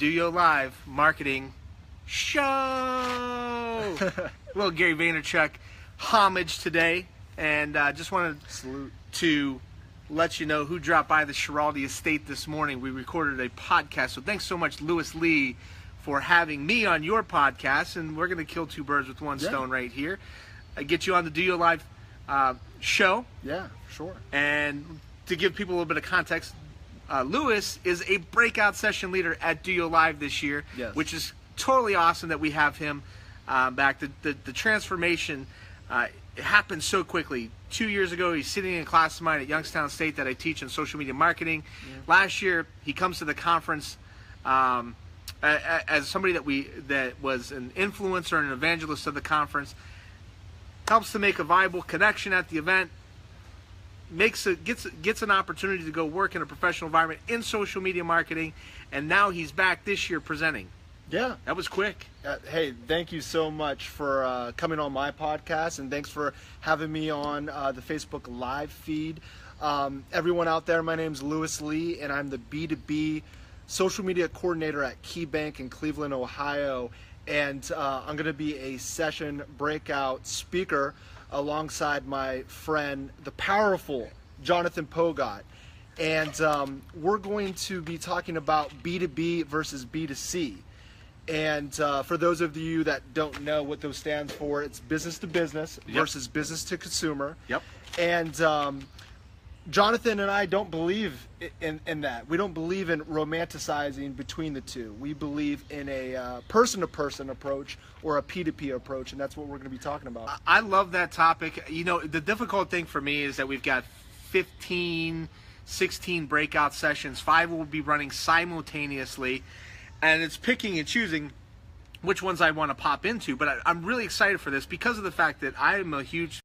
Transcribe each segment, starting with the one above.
DOYO Live Marketing Show. Little Gary Vaynerchuk homage today, and just wanted to let you know who dropped by the Schiraldi estate this morning. We recorded a podcast, so thanks so much, Lewis Lee, for having me on your podcast, and we're going to kill two birds with one stone right here. Get you on the DOYO Live show. Yeah, sure. And to give people a little bit of context, Lewis is a breakout session leader at DOYO Live this year, which is totally awesome that we have him back. The transformation happened so quickly. 2 years ago, he's sitting in a class of mine at Youngstown State that I teach in social media marketing. Last year, he comes to the conference as somebody that was an influencer and an evangelist of the conference, helps to make a viable connection at the event, gets an opportunity to go work in a professional environment in social media marketing, and now he's back this year presenting. Yeah. That was quick. Hey, thank you so much for coming on my podcast, and thanks for having me on the Facebook Live feed. Everyone out there, my name's Lewis Lee, and I'm the B2B social media coordinator at KeyBank in Cleveland, Ohio. And I'm going to be a session breakout speaker alongside my friend, the powerful Jonathan Pogot. And we're going to be talking about B2B versus B2C. And for those of you that don't know what those stands for, it's business to business versus business to consumer. And Jonathan and I don't believe in that. We don't believe in romanticizing between the two. We believe in a person-to-person approach or a P2P approach, and that's what we're going to be talking about. I love that topic. You know, the difficult thing for me is that we've got 15, 16 breakout sessions. 5 will be running simultaneously, and it's picking and choosing which ones I want to pop into. But I'm really excited for this because of the fact that I am a huge...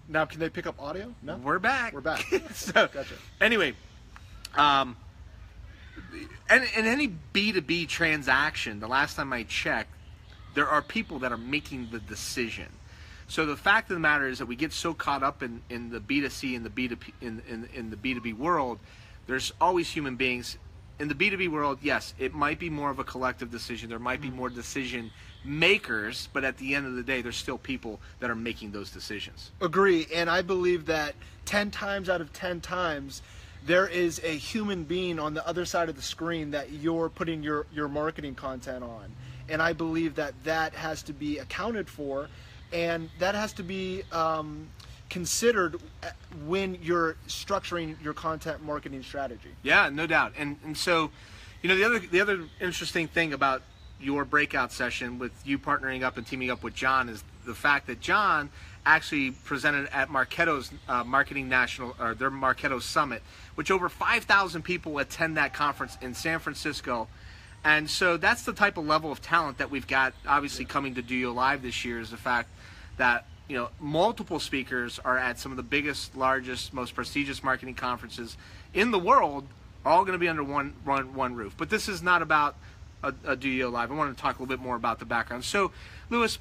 Now, can they pick up audio? No? We're back. We're back. So, gotcha. Anyway, and in any B2B transaction, the last time I checked, there are people that are making the decision. So the fact of the matter is that we get so caught up in the B2C and the B2P in the B2B world, there's always human beings. In the B2B world, yes, it might be more of a collective decision. There might be more decision makers, but at the end of the day, there's still people that are making those decisions. Agree, and I believe that 10 times out of 10 times, there is a human being on the other side of the screen that you're putting your marketing content on. And I believe that that has to be accounted for, and that has to be considered when you're structuring your content marketing strategy. Yeah, no doubt. And so, you know, the other interesting thing about your breakout session with you partnering up and teaming up with John is the fact that John actually presented at Marketo's Marketing National, or their Marketo Summit, which over 5,000 people attend that conference in San Francisco. And so that's the type of level of talent that we've got obviously coming to DOYO Live this year, is the fact that, you know, multiple speakers are at some of the biggest, largest, most prestigious marketing conferences in the world, all going to be under one roof. But this is not about a DOYO Live. I want to talk a little bit more about the background. So, Lewis,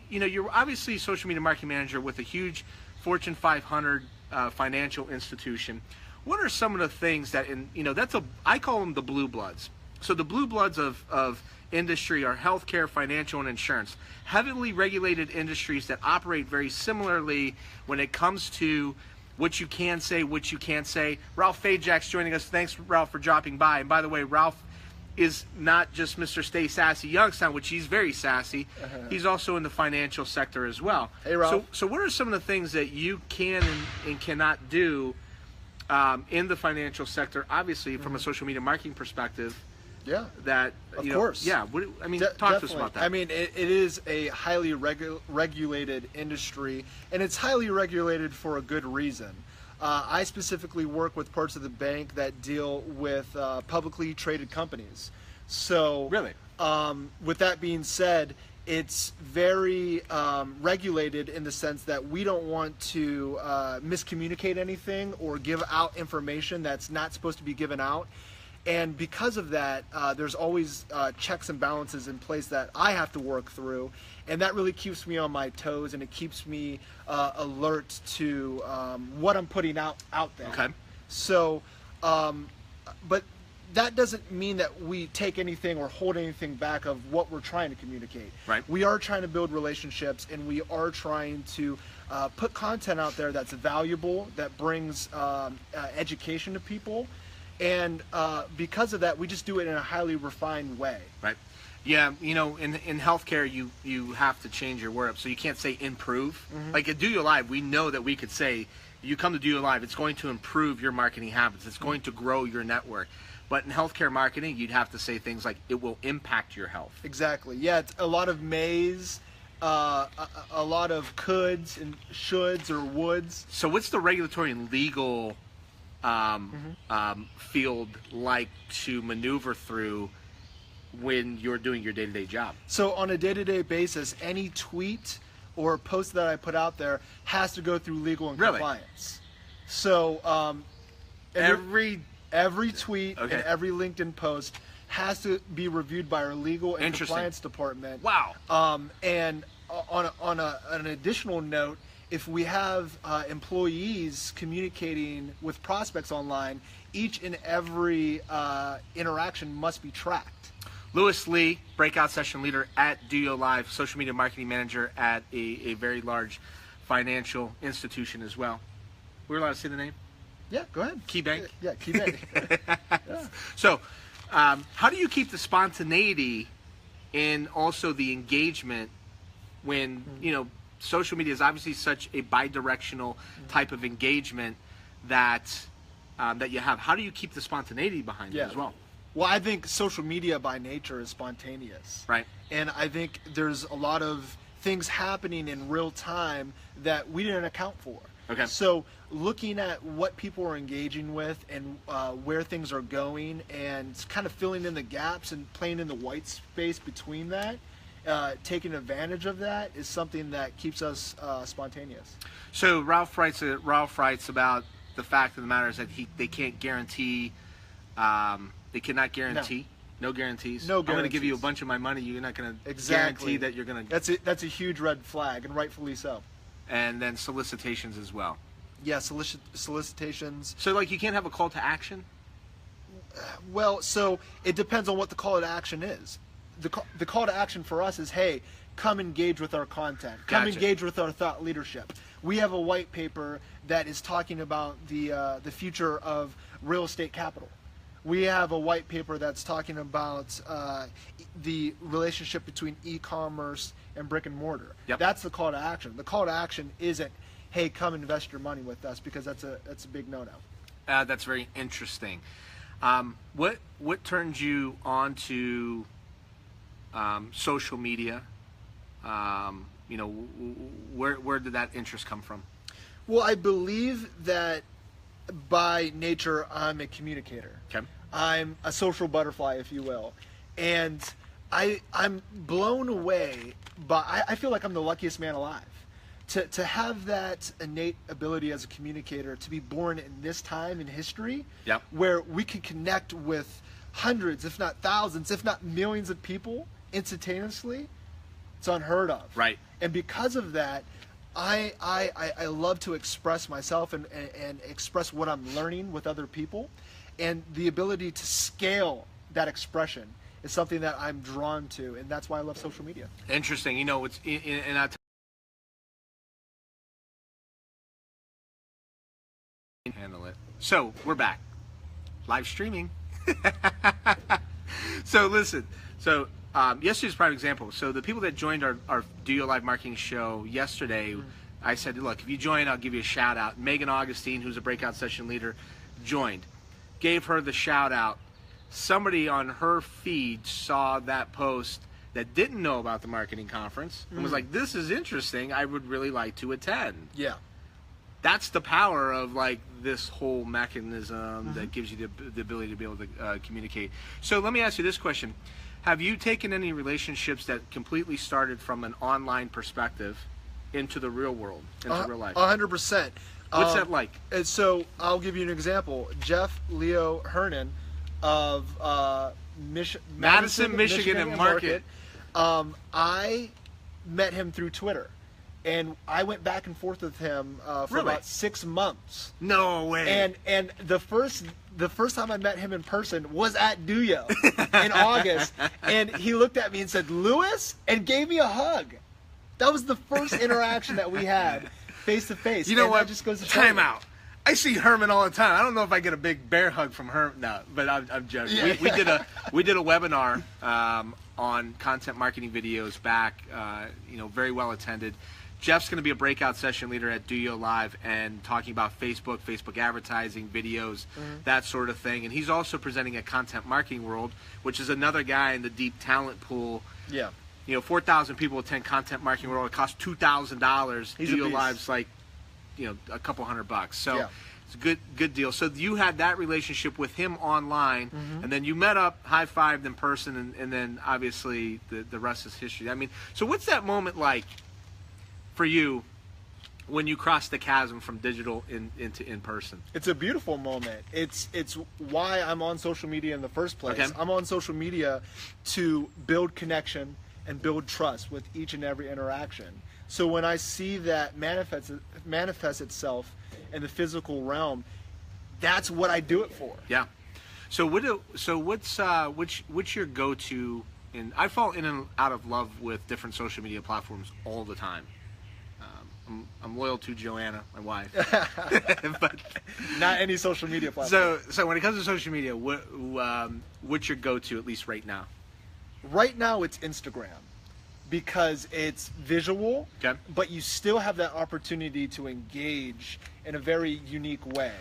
you know, you're obviously a social media marketing manager with a huge Fortune 500 financial institution. What are some of the things that, I call them the blue bloods. So the blue bloods of industry are healthcare, financial, and insurance. Heavily regulated industries that operate very similarly when it comes to what you can say, what you can't say. Ralph Fajak's joining us. Thanks, Ralph, for dropping by. And by the way, Ralph is not just Mr. Stay Sassy Youngstown, which he's very sassy. He's also in the financial sector as well. Hey, Ralph. So what are some of the things that you can and cannot do in the financial sector, obviously from a social media marketing perspective? Yeah. That, of course. Yeah. I mean, talk to us about that. I mean, it is a highly regulated industry, and it's highly regulated for a good reason. I specifically work with parts of the bank that deal with publicly traded companies. So, really, with that being said, it's very regulated in the sense that we don't want to miscommunicate anything or give out information that's not supposed to be given out. And because of that, there's always checks and balances in place that I have to work through, and that really keeps me on my toes, and it keeps me alert to what I'm putting out there. Okay. So but that doesn't mean that we take anything or hold anything back of what we're trying to communicate. Right. We are trying to build relationships, and we are trying to put content out there that's valuable, that brings education to people, and because of that, we just do it in a highly refined way. Right. Yeah, you know, in healthcare, you have to change your word up, so you can't say improve. Like at DOYO Live, we know that we could say, you come to DOYO Live, it's going to improve your marketing habits, it's going to grow your network. But in healthcare marketing, you'd have to say things like, it will impact your health. Exactly. Yeah, it's a lot of mays, a lot of coulds and shoulds or woulds. So what's the regulatory and legal field like to maneuver through when you're doing your day-to-day job? So on a day-to-day basis, any tweet or post that I put out there has to go through legal and compliance. So every tweet and every LinkedIn post has to be reviewed by our legal and compliance department. Wow. And on an additional note, if we have employees communicating with prospects online, each and every interaction must be tracked. Lewis Lee, breakout session leader at DOYO Live, social media marketing manager at a very large financial institution as well. We're allowed to say the name? Yeah, go ahead. KeyBank? Yeah, KeyBank. Yeah. So, how do you keep the spontaneity and also the engagement when, you know, social media is obviously such a bi-directional type of engagement that that you have? How do you keep the spontaneity behind it as well? Well, I think social media by nature is spontaneous. Right. And I think there's a lot of things happening in real time that we didn't account for. Okay. So looking at what people are engaging with and where things are going and kind of filling in the gaps and playing in the white space between that, taking advantage of that is something that keeps us spontaneous. So Ralph writes about the fact of the matter is that they can't guarantee, they cannot guarantee. No guarantees. No guarantees. I'm going to give you a bunch of my money. You're not going to guarantee that you're going to. That's a huge red flag, and rightfully so. And then solicitations as well. Yeah, solicitations. So, like, you can't have a call to action? Well, so it depends on what the call to action is. The call to action for us is, hey, come engage with our content. Come engage with our thought leadership. We have a white paper that is talking about the future of real estate capital. We have a white paper that's talking about the relationship between e-commerce and brick and mortar. Yep. That's the call to action. The call to action isn't, hey, come invest your money with us, because that's a big no-no. That's very interesting. What turned you on to social media? You know, where did that interest come from? Well, I believe that by nature, I'm a communicator. Okay. I'm a social butterfly, if you will. And I'm blown away by, I feel like I'm the luckiest man alive. To have that innate ability as a communicator, to be born in this time in history, where we can connect with hundreds, if not thousands, if not millions of people instantaneously, it's unheard of. Right. And because of that, I love to express myself and express what I'm learning with other people, and the ability to scale that expression is something that I'm drawn to, and that's why I love social media. Interesting. You know, it's and I handle it. So we're back, live streaming. So listen, so yesterday's a prime example. So the people that joined our DOYO Live Marketing show yesterday, I said, look, if you join, I'll give you a shout out. Megan Augustine, who's a breakout session leader, joined. Gave her the shout out. Somebody on her feed saw that post that didn't know about the marketing conference and was like, this is interesting. I would really like to attend. Yeah. That's the power of like this whole mechanism that gives you the ability to be able to communicate. So let me ask you this question. Have you taken any relationships that completely started from an online perspective into the real world, into real life? 100%. What's that like? And so I'll give you an example. Jeff Leo Hernan of Madison, Michigan and Market. I met him through Twitter, and I went back and forth with him for about 6 months. No way. And the first the first time I met him in person was at DOYO in August, and he looked at me and said, "Lewis," and gave me a hug. That was the first interaction that we had face to face. You know what? Just goes to Time out. I see Herman all the time. I don't know if I get a big bear hug from Herman. No, but I'm joking. Yeah. We did a webinar on content marketing videos back. Very well attended. Jeff's going to be a breakout session leader at DOYO Live and talking about Facebook advertising, videos, that sort of thing. And he's also presenting at Content Marketing World, which is another guy in the deep talent pool. Yeah. 4,000 people attend Content Marketing World. It costs $2,000. DOYO Live's like, a couple $100. So yeah. It's a good deal. So you had that relationship with him online, and then you met up, high-fived in person, and then obviously the rest is history. I mean, so what's that moment like for you when you cross the chasm from digital into in person? It's a beautiful moment. It's why I'm on social media in the first place. Okay. I'm on social media to build connection and build trust with each and every interaction. So when I see that manifest itself in the physical realm, that's what I do it for. Yeah. So what's your go-to? I fall in and out of love with different social media platforms all the time. I'm loyal to Joanna, my wife, but not any social media platform. So when it comes to social media, what's your go-to, at least right now? Right now, it's Instagram because it's visual, okay, but you still have that opportunity to engage in a very unique way.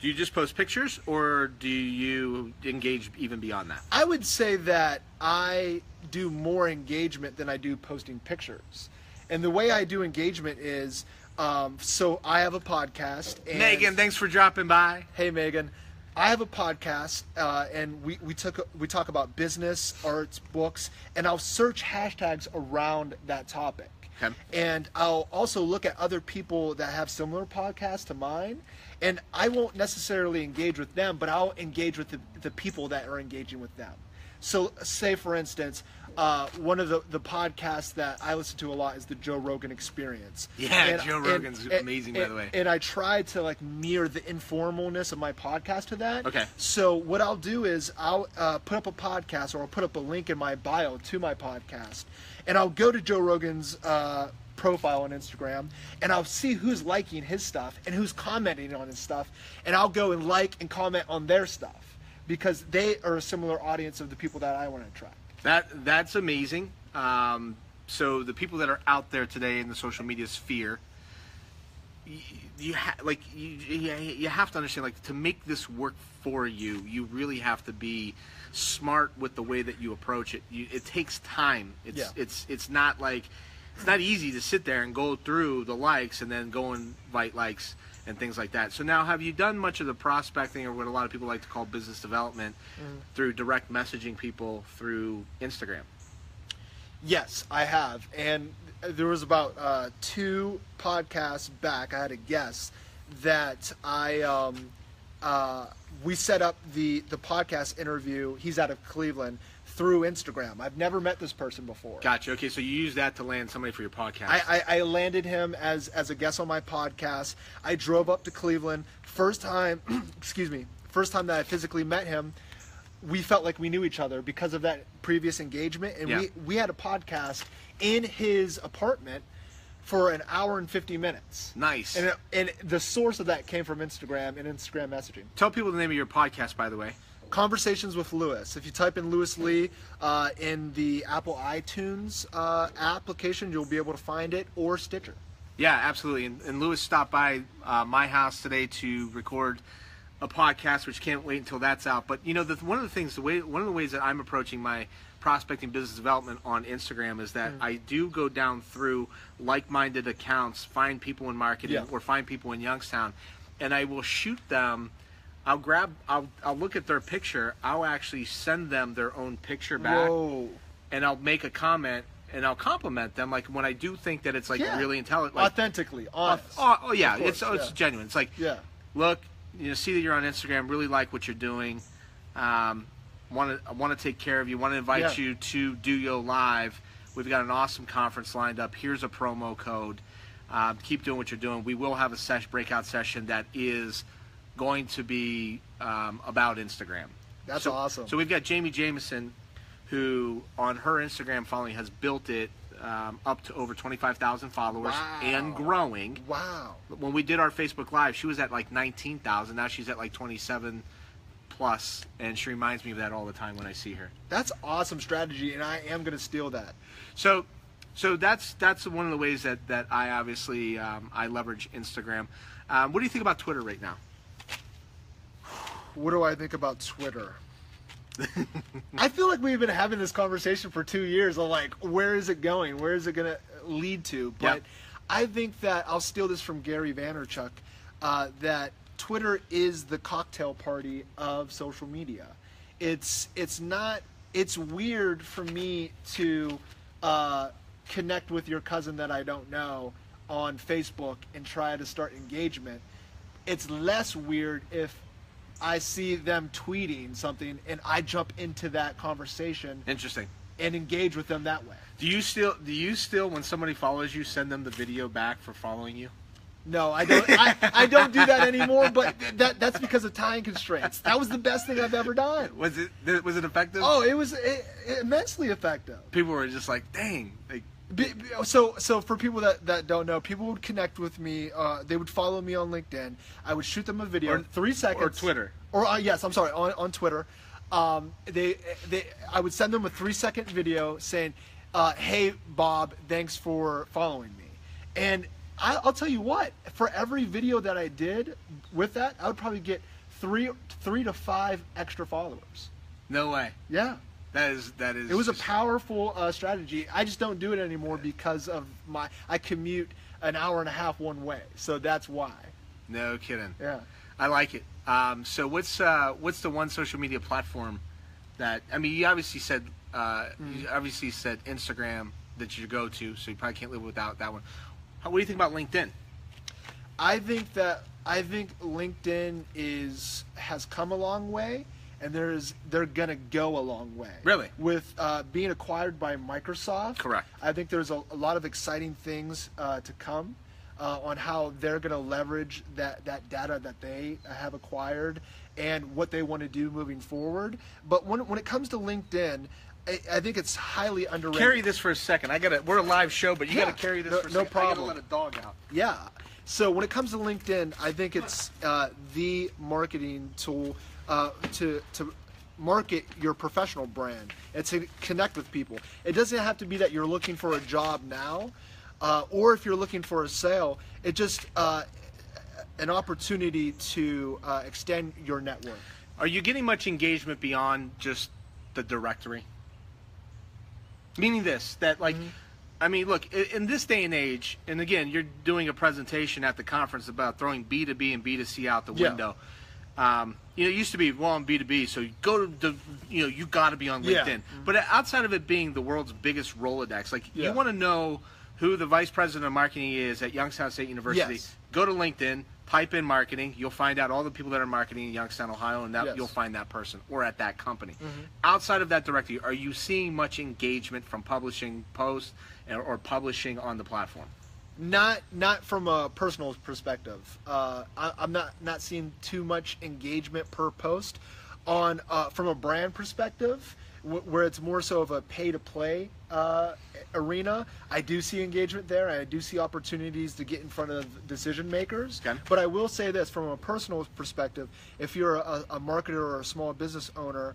Do you just post pictures, or do you engage even beyond that? I would say that I do more engagement than I do posting pictures. And the way I do engagement is, so I have a podcast. And Megan, thanks for dropping by. Hey, Megan. I have a podcast, and we talk about business, arts, books, and I'll search hashtags around that topic. Okay. And I'll also look at other people that have similar podcasts to mine, and I won't necessarily engage with them, but I'll engage with the people that are engaging with them. So say, for instance, one of the podcasts that I listen to a lot is the Joe Rogan Experience. Yeah, Joe Rogan's amazing, by the way. And I try to mirror the informalness of my podcast to that. Okay. So what I'll do is I'll put up a podcast, or I'll put up a link in my bio to my podcast, and I'll go to Joe Rogan's profile on Instagram, and I'll see who's liking his stuff and who's commenting on his stuff, and I'll go and like and comment on their stuff, because they are a similar audience of the people that I want to attract. That's amazing. So the people that are out there today in the social media sphere, you have to understand, to make this work for you, you really have to be smart with the way that you approach it. It takes time. It's not easy to sit there and go through the likes and then go and invite likes and things like that. So now, have you done much of the prospecting, or what a lot of people like to call business development, through direct messaging people through Instagram? Yes, I have. And there was about 2 podcasts back, I had a guest that we set up the podcast interview. He's out of Cleveland, through Instagram. I've never met this person before. Gotcha. Okay, so you use that to land somebody for your podcast. I landed him as a guest on my podcast. I drove up to Cleveland. First time that I physically met him, we felt like we knew each other because of that previous engagement. And we had a podcast in his apartment for an hour and 50 minutes. Nice. And the source of that came from Instagram and Instagram messaging. Tell people the name of your podcast, by the way. Conversations with Lewis. If you type in Lewis Lee in the Apple iTunes application, you'll be able to find it, or Stitcher. Yeah, absolutely. And Lewis stopped by my house today to record a podcast, which can't wait until that's out. But one of the ways that I'm approaching my prospecting business development on Instagram is that I do go down through like-minded accounts, find people in marketing, or find people in Youngstown, and I will shoot them. I'll look at their picture. I'll actually send them their own picture back. Whoa. And I'll make a comment, and I'll compliment them, when I do think that it's really intelligent, authentically, honest. Oh yeah, course, it's genuine. It's look, see that you're on Instagram, really like what you're doing. I want to take care of you. Want to invite you to DOYO Live. We've got an awesome conference lined up. Here's a promo code. Keep doing what you're doing. We will have a breakout session that is going to be about Instagram. That's awesome. So we've got Jamie Jameson, who on her Instagram following has built it up to over 25,000 followers and growing. Wow. When we did our Facebook Live, she was at like 19,000. Now she's at like 27 plus, and she reminds me of that all the time when I see her. That's awesome strategy, and I am going to steal that. So that's one of the ways that I obviously I leverage Instagram. What do you think about Twitter right now? What do I think about Twitter? I feel like we've been having this conversation for 2 years of like, where is it going? Where is it going to lead to? But I think that I'll steal this from Gary Vaynerchuk, that Twitter is the cocktail party of social media. It's weird for me to connect with your cousin that I don't know on Facebook and try to start engagement. It's less weird if I see them tweeting something and I jump into that conversation. Interesting. And engage with them that way. Do you still when somebody follows you, send them the video back for following you? No, I don't. I don't do that anymore. But that's because of time constraints. That was the best thing I've ever done. Was it effective? Oh, it was immensely effective. People were just like, dang. Like, so for people that don't know, people would connect with me. They would follow me on LinkedIn. I would shoot them a video, or 3 seconds, or Twitter, or yes, I'm sorry, on Twitter. I would send them a 3-second video saying, "Hey Bob, thanks for following me." And I'll tell you what, for every video that I did with that, I would probably get 3 to 5 extra followers. No way. Yeah. That is. It was a powerful strategy. I just don't do it anymore because of I commute an hour and a half one way, so that's why. No kidding. Yeah. I like it. So what's the one social media platform that, I mean, you obviously said Instagram that you go to, so you probably can't live without that one. What do you think about LinkedIn? I think LinkedIn has come a long way. And they're gonna go a long way. Really? With being acquired by Microsoft. Correct. I think there's a lot of exciting things to come on how they're gonna leverage that data that they have acquired and what they want to do moving forward. But when it comes to LinkedIn, I think it's highly underrated. Carry this for a second. We're a live show, but you gotta carry this for a second. No problem. I gotta let a dog out. Yeah. So when it comes to LinkedIn, I think it's the marketing tool to market your professional brand and to connect with people. It doesn't have to be that you're looking for a job now, or if you're looking for a sale. It's just an opportunity to extend your network. Are you getting much engagement beyond just the directory? Meaning this, that like, I mean, look, in this day and age, and again, you're doing a presentation at the conference about throwing B2B and B2C out the window. It used to be, well, on B2B, so you go to you got to be on LinkedIn. Yeah. But outside of it being the world's biggest Rolodex, like you want to know who the vice president of marketing is at Youngstown State University, Yes. go to LinkedIn, type in marketing, you'll find out all the people that are marketing in Youngstown, Ohio, and you'll find that person or at that company. Outside of that directory, are you seeing much engagement from publishing posts or publishing on the platform? Not from a personal perspective. I'm not seeing too much engagement per post. On from a brand perspective, where it's more so of a pay-to-play arena, I do see engagement there. I do see opportunities to get in front of decision makers. Okay. But I will say this, from a personal perspective, if you're a marketer or a small business owner,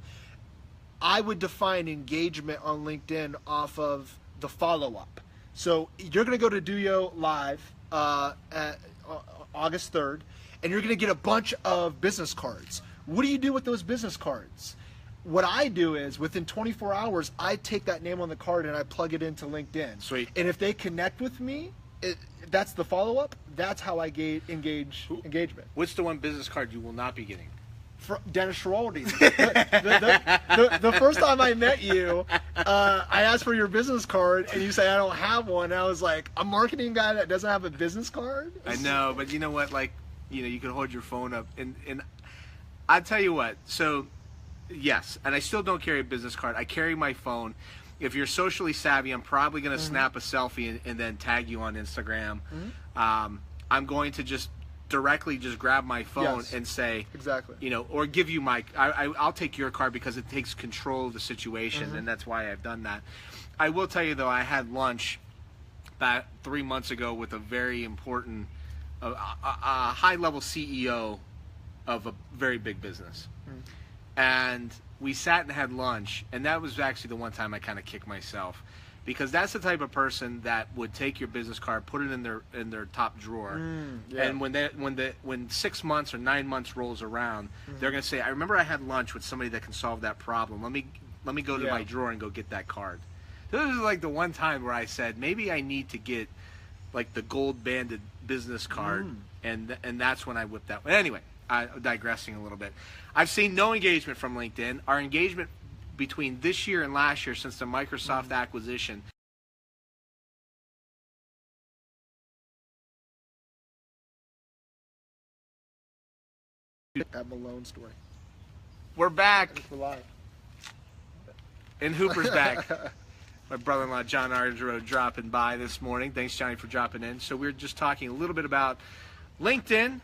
I would define engagement on LinkedIn off of the follow-up. So you're going to go to DOYO Live at August 3rd, and you're going to get a bunch of business cards. What do you do with those business cards? What I do is, within 24 hours, I take that name on the card and I plug it into LinkedIn. Sweet. And if they connect with me, that's the follow-up. That's how I engagement. What's the one business card you will not be getting? Dennis Schiraldi. The first time I met you, I asked for your business card, and you say I don't have one. And I was like, a marketing guy that doesn't have a business card? I know, but you know what? Like, you can hold your phone up, and I tell you what. So, yes, and I still don't carry a business card. I carry my phone. If you're socially savvy, I'm probably going to snap a selfie and then tag you on Instagram. I'm going to just directly just grab my phone Yes. and say, Exactly. you know, or give you my, I'll take your card because it takes control of the situation, and that's why I've done that. I will tell you though, I had lunch about 3 months ago with a very important, a high-level CEO of a very big business, and we sat and had lunch, and that was actually the one time I kind of kicked myself, because that's the type of person that would take your business card, put it in their top drawer, and when 6 months or 9 months rolls around, they're going to say, I remember I had lunch with somebody that can solve that problem. Let me go to my drawer and go get that card. So this is like the one time where I said, maybe I need to get like the gold banded business card, and that's when I whipped that one. Anyway, digressing a little bit. I've seen no engagement from LinkedIn. Our engagement between this year and last year, since the Microsoft acquisition, That Malone story. we're back, We're live. and Hooper's back. My brother-in-law John Ardro dropping by this morning. Thanks, Johnny, for dropping in. So we're just talking a little bit about LinkedIn,